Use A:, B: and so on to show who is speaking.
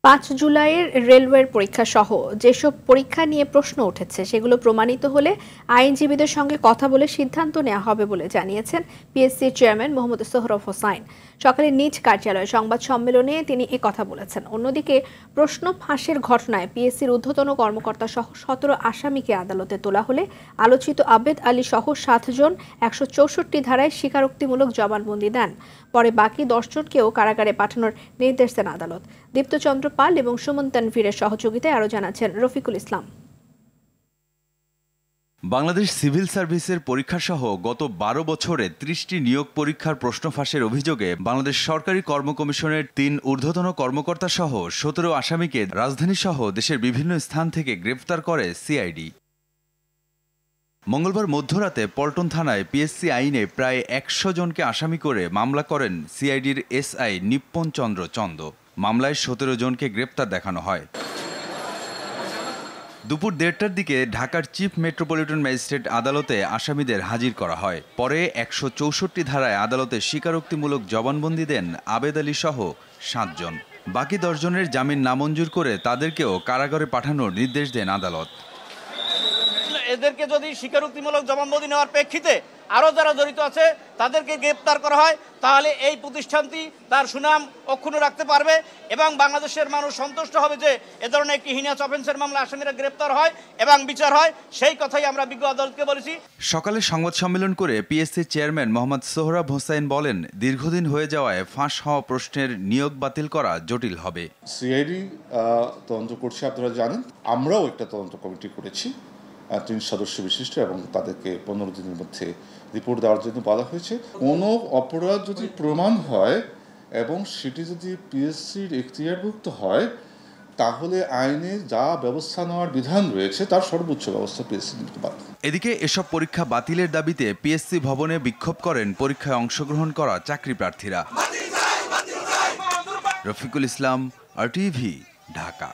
A: ৫ জুলাইয়ের রেলওয়ের পরীক্ষা সহ যেসব পরীক্ষা নিয়ে প্রশ্ন উঠেছে সেগুলো প্রমাণিত হলে আইনজীবীদের সঙ্গে কথা বলে সিদ্ধান্ত নেওয়া হবে বলে জানিয়েছেন পিএসসির চেয়ারম্যান মোহাম্মদ সোহরাব হোসাইন। সকালে নিজ কার্যালয়ে সংবাদ সম্মেলনে তিনি কথা বলেছেন। অন্যদিকে প্রশ্ন ফাঁসের ঘটনায় পিএসসির ঊর্ধ্বতন কর্মকর্তা সহ ১৭ আসামিকে আদালতে তোলা হলে আলোচিত আবেদ আলী সহ ৭ জন ১৬৪ ধারায় স্বীকারোক্তিমূলক জবানবন্দি দেন। পরে বাকি ১০ জনকেও কারাগারে পাঠানোর নির্দেশ দেন আদালত। দীপ্তচন্দ্র পাল এবং সুমন তানভীরের সহযোগিতায় আরও জানাচ্ছেন রফিকুল ইসলাম।
B: বাংলাদেশ সিভিল সার্ভিসের পরীক্ষাসহ গত ১২ বছরে ৩০টি নিয়োগ পরীক্ষার প্রশ্ন ফাঁসের অভিযোগে বাংলাদেশ সরকারি কর্ম কমিশনের ৩ ঊর্ধ্বতন কর্মকর্তা সহ ১৭ আসামিকে রাজধানীসহ দেশের বিভিন্ন স্থান থেকে গ্রেফতার করে সিআইডি। মঙ্গলবার মধ্যরাতে পল্টন থানায় পিএসসি আইনে প্রায় ১০০ জনকে আসামি করে মামলা করেন সিআইডির এসআই নিপ্পন চন্দ্র চন্দ। মামলায় ১৭ জনকে গ্রেপ্তার দেখানো হয়। দুপুর ১:৩০টার দিকে ঢাকার চিফ মেট্রোপলিটন ম্যাজিস্ট্রেট আদালতে আসামিদের হাজির করা হয়। পরে ১৬৪ ধারায় আদালতে স্বীকারোক্তিমূলক জবানবন্দি দেন আবেদ আলী সহ ৭ জন। বাকি ১০ জনের জামিন নামঞ্জুর করে তাদেরকেও কারাগারে পাঠানোর নির্দেশ দেন আদালত।
C: এদেরকে যদি স্বীকারোক্তিমূলক জবানবন্দি নেওয়ার প্রেক্ষিতে আরও যারা জড়িত আছে তাদেরকে গ্রেপ্তার করা হয়, তাহলে এই প্রতিষ্ঠানটি তার সুনাম অক্ষুণ্ণ রাখতে পারবে এবং বাংলাদেশের মানুষ সন্তুষ্ট হবে যে এ ধরনের একটি হিনিয়াস অফেন্সের মামলা আসামিরা গ্রেপ্তার হয় এবং বিচার হয়। সেই কথাই আমরা বিজ্ঞ আদালতকে বলেছি।
B: সকালে সংবাদ সম্মেলন করে পিএসসির চেয়ারম্যান মোহাম্মদ সোহরাব হোসাইন বলেন, দীর্ঘদিন হয়ে যাওয়ায় ফাঁস হওয়া প্রশ্নের নিয়োগ বাতিল করা জটিল হবে।
D: সিআইডি তদন্ত করছে, আপনারা জানেন। আমরাও একটা তদন্ত কমিটি করেছি ৩ সদস্য বিশিষ্ট এবং তাদেরকে ১৫ দিনের মধ্যে রিপোর্ট দেওয়ার জন্য বলা হয়েছে। কোনো অপরাধ যদি প্রমাণ হয় এবং সেটি যদি পিএসসির এখতিয়ারভুক্ত হয় তাহলে আইনে যা ব্যবস্থা নেওয়ার বিধান রয়েছে তার সর্বোচ্চ ব্যবস্থা পিএসসি নিতে পারে।
B: এদিকে এসব পরীক্ষা বাতিলের দাবিতে পিএসসি ভবনে বিক্ষোভ করেন পরীক্ষায় অংশগ্রহণ করা চাকরি প্রার্থীরা। রফিকুল ইসলাম, RTV, ঢাকা।